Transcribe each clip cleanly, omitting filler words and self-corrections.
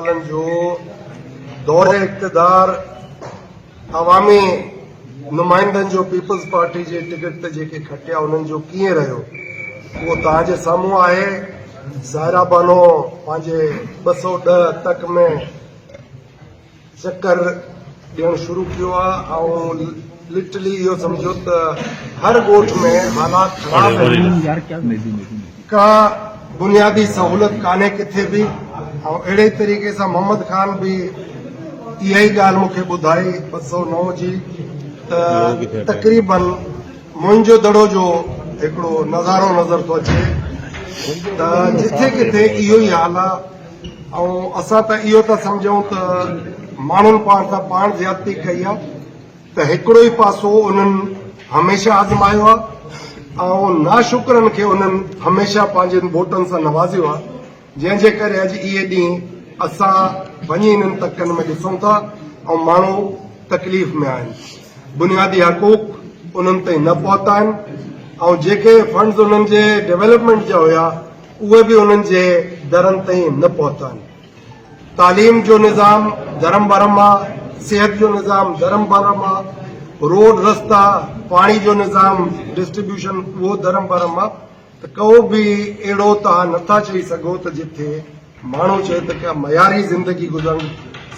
सालन जो दौर इक़्तिदार अवामी नुमाइंदनि जो पीपल्स पार्टी जे टिकट ते जेके खटिया उन्हनि जो कीअं रहियो उहो तव्हांजे साम्हूं आहे। ज़ाहिरा बानो पंहिंजे 210 तक में चक्कर ॾियणु शुरू कयो आहे ऐं लिटरली इहो सम्झो त हर ॻोठ में हालात ख़राब आहिनि, का बुनियादी सहूलियत कान्हे किथे बि। ऐं अहिड़े तरीक़े सां मोहम्मद खान बि इहा ई ॻाल्हि मूंखे ॿुधाई 209 जी त तक़रीबन मुंहिंजो दड़ो जो हिकिड़ो नज़ारो नज़र थो अचे त जिथे किथे इहो ई हाल आहे। ऐं असां त इहो था सम्झूं त माण्हुनि पाण सां पाण ज़्यादती कई आहे त हिकिड़ो ई पासो उन्हनि हमेशह आज़मायो आहे ऐं नाशुक्रनि खे उन्हनि हमेशह पंहिंजनि वोटनि सां नवाज़ियो आहे, जंहिंजे करे अॼु इहे ॾींहं असां वञी इन्हनि तकनि में ॾिसूं था ऐं माण्हू तकलीफ़ में आहिनि। बुनियादी हक़ूक़ उन्हनि ताईं न पहुता आहिनि ऐं जेके फंड्स उन्हनि जे डेवलपमेंट जा हुया उहे बि उन्हनि जे दरनि ताईं न पहुता आहिनि। तालीम जो निज़ाम धर्म भरम आहे, सिहत जो निज़ाम धर्म भरम आहे, रोड रस्ता पाणी जो निज़ाम डिस्ट्रीब्यूशन उहो धर्म भरम आहे। त को बि अहिड़ो तव्हां नथा चई सघो त जिथे माण्हू चए त क्या मयारी ज़िंदगी गुज़रण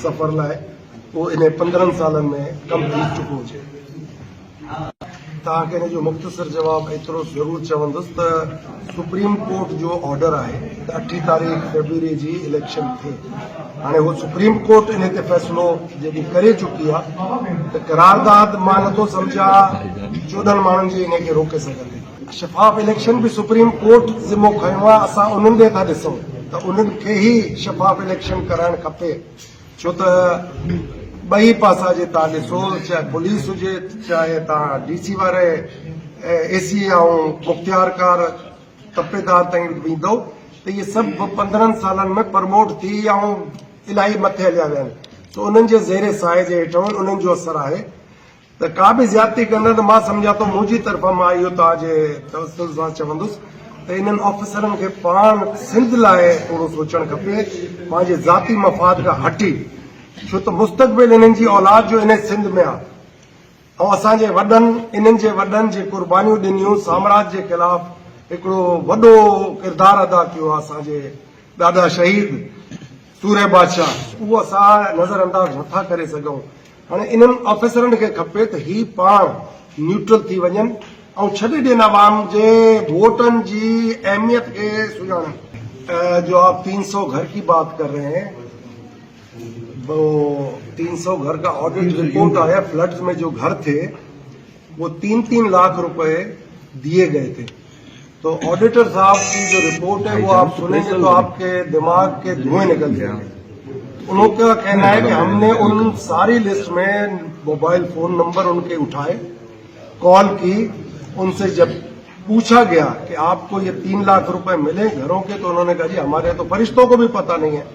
सफ़र लाइ उहो इन 15 सालनि में कम थी चुको हुजे। तव्हांखे हिन जो मुख़्तसर जवाबु एतिरो ज़रूरु चवंदुसि त सुप्रीम कोर्ट जो ऑर्डर आहे त 8 तारीख़ फरवरी जी इलेक्शन थिए। हाणे उहो सुप्रीम कोर्ट इन ते फ़ैसिलो जेकी करे चुकी आहे त करारदाद मां नथो सम्झा 14 माण्हुनि जी इन खे रोके सघंदी। शफ़ाफ़ इलेक्शन बि सुप्रीम कोर्ट ज़िम्मो खयो आहे, असां उन्हनि ॾे था ॾिसूं त उन्हनि खे ई शफ़ाफ़ इलेक्शन कराइणु खपे, छो त ॿई पासा जे तव्हां ॾिसो, चाहे पुलिस हुजे चाहे तव्हां DC वारे AC ऐं मुख़्तियारकार तपेदार ताईं वेंदो त इहे सभु 15 सालनि में प्रमोट थी ऐं इलाही मथे हलिया विया आहिनि। त उन्हनि जे ज़ेरे साए जे हेठि उन्हनि जो असरु आहे त का बि ज़्यादती कंदा त मां सम्झा थो मुंहिंजी तरफ़ां मां इहो तव्हांजे तवसुल सां चवंदुसि त इन्हनि ऑफिसरनि खे पाण सिंध लाइ थोरो सोचणु खपे, पंहिंजे ज़ाती मफ़ाद खां हटी, छो त मुस्तक़बिल इन्हनि जी औलाद जो इन सिंध में आहे ऐं असांजे वॾनि इन्हनि जे वॾनि जे क़ुर्बानियूं ॾिनियूं, साम्राज्य जे ख़िलाफ़ हिकिड़ो वॾो किरदारु अदा कयो आहे असांजे ॾाढा शहीद सूरे बादशाह, उहो असां नज़र अंदाज़ नथा करे सघूं। हाणे इन्हनि ऑफिसरनि खे खपे त ही पाण न्यूट्रल थी वञनि ऐं छॾे ॾियनि आवाम जे वोटनि जी अहमियत खे सुञाणनि। जो आप 300 घर की बात कर रहे हैं, वो 300 घर का ऑडिट रिपोर्ट आया, फ्लड्स में जो घर थे वो 3-3 लाख रुपए दिए गए थे। तो ऑडिटर साहब की जो रिपोर्ट है वो आप सुनेंगे तो आपके दिमाग के धुएं निकल जाएंगे। उनका कहना है कि हमने उन सारी लिस्ट में मोबाइल फोन नंबर उनके उठाए, कॉल की, उनसे जब पूछा गया कि आपको ये 3 लाख रुपए मिले घरों के, तो उन्होंने कहा जी हमारे तो फरिश्तों को भी पता नहीं है।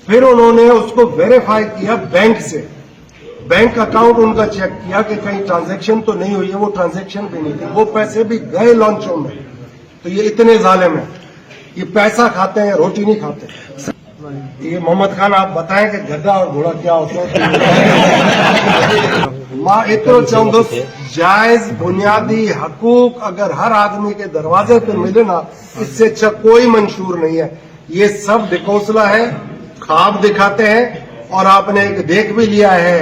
फिर उन्होंने उसको वेरीफाई किया बैंक से, बैंक अकाउंट उनका चेक किया कि कहीं ट्रांजैक्शन तो नहीं हुई है, वो ट्रांजैक्शन भी नहीं थी, वो पैसे भी गए लॉन्चों में। तो ये इतने जालिम है, ये पैसा खाते हैं रोटी नहीं खाते। ये मोहम्मद खान आप बताएं कि गधा और घोड़ा क्या होता है। मां एतिरो चवंदुसि जायज़ बुनियादी हकूक अगर हर आदमी के दरवाजे पे मिले ना, इससे अच्छा कोई मंशूर नहीं है। ये सब डिकोसला है, ख्वाब दिखाते हैं। और आपने एक देख भी लिया है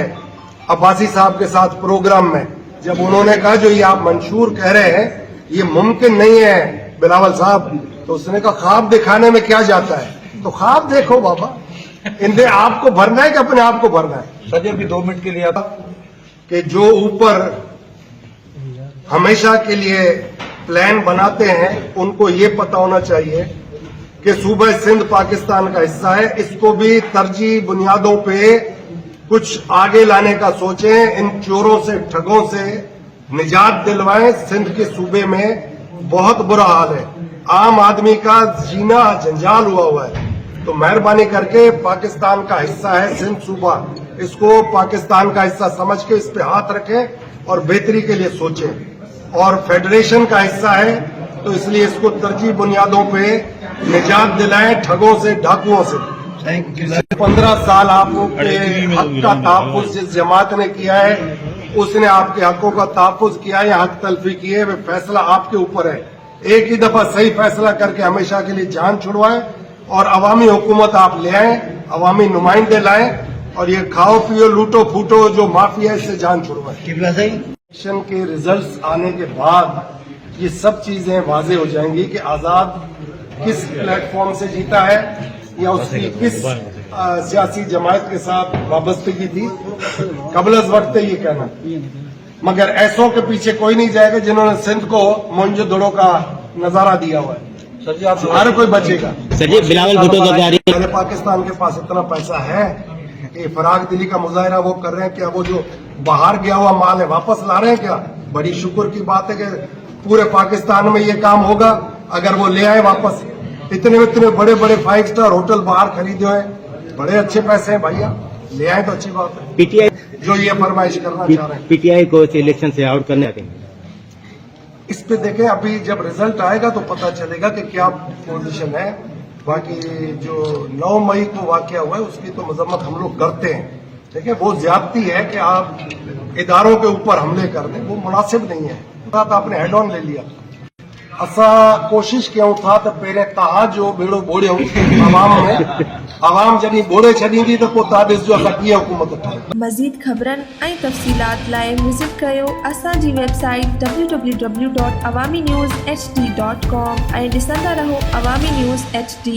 अब्बासी साहब के साथ प्रोग्राम में, जब उन्होंने कहा जो ये आप मंशूर कह रहे हैं ये मुमकिन नहीं है बिलावल साहब, तो उसने कहा ख्वाब दिखाने में क्या जाता है, तो ख्वाब देखो बाबा, इनसे आपको भरना है कि अपने आप को भरना है। सर भी 2 मिनट के लिए आप कि जो ऊपर हमेशा के लिए प्लान बनाते हैं उनको ये पता होना चाहिए कि सूबा सिंध पाकिस्तान का हिस्सा है, इसको भी तरजीह बुनियादों पे कुछ आगे लाने का सोचें, इन चोरों से ठगों से निजात दिलवाएं। सिंध के सूबे में बहुत बुरा हाल है, आम आदमी का जीना जंजाल हुआ है। तो मेहरबानी करके पाकिस्तान का हिस्सा है सिंध सूबा, इसको पाकिस्तान का हिस्सा समझ के इस पे हाथ रखें और बेहतरी के लिए सोचें। और फेडरेशन का हिस्सा है तो इसलिए इसको तरजीह बुनियादों पे निजात दिलाएं ठगों से, डाकुओं से। 15 साल आपके हक का तहफ़्फ़ुज़ जिस जमात ने किया है, उसने आपके हकों का तहफ़्फ़ुज़ किया है, हक तलफी की है, वो फैसला आपके ऊपर है। एक ही दफा सही फैसला करके हमेशा के लिए जान छुड़वाएं और अवामी हुकूमत आप ले आएं, अवामी नुमाइंदे लाएं और ये खाओ पियो लूटो फूटो जो माफिया इससे जान छुड़वाएं। इलेक्शन के रिजल्ट्स आने के बाद ये सब चीजें वाजे हो जाएंगी कि आजाद किस प्लेटफॉर्म से जीता है या उसकी किस सियासी जमात के साथ वाबस्तगी थी, कबल वक्त ये कहना। मगर ऐसों के पीछे कोई नहीं जाएगा जिन्होंने सिंध को मोहनजोदड़ो का नजारा दिया हुआ है। सर जी, आप हर कोई बचेगा। सर जी, बिलावल भुट्टो पहले पाकिस्तान के पास इतना पैसा है कि फराग दिली का मुजाहरा वो कर रहे हैं, क्या वो जो बाहर गया हुआ माल है वापस ला रहे हैं क्या? बड़ी शुक्र की बात है कि पूरे पाकिस्तान में ये काम होगा अगर वो ले आए वापस। इतने बड़े बड़े 5 स्टार होटल बाहर खरीदे हुए, बड़े अच्छे पैसे हैं भैया, ले आए तो अच्छी बात है। पीटीआई जो ये फरमाइश करना चाह रहे हैं, पीटीआई को इलेक्शन से आउट करने आते हैं। इस पे देखें, अभी जब रिजल्ट आएगा तो पता चलेगा कि क्या पोजीशन है। बाकी जो 9 मई को वाकया हुआ है उसकी तो मजम्मत हम लोग करते हैं, ठीक है। वो ज्यादती है कि आप इदारों के ऊपर हमले कर दें, वो मुनासिब नहीं है। बात आपने हेड ऑन ले लिया। असा कोशिश कयूं था त पहिरें तव्हां जो बेड़ो ॿोड़ियो अवाम में, अवाम जॾहिं ॿोड़े छॾींदी त पोइ तव्हां ॾिसजो असां कीअं हुकूमत ठाही। मज़ीद ख़बरनि ऐं तफ़सीलात लाइ विज़िट कयो असांजी वेबसाइट www.awamiNewsHD.com ऐं ॾिसंदा रहो अवामी न्यूज़ HD।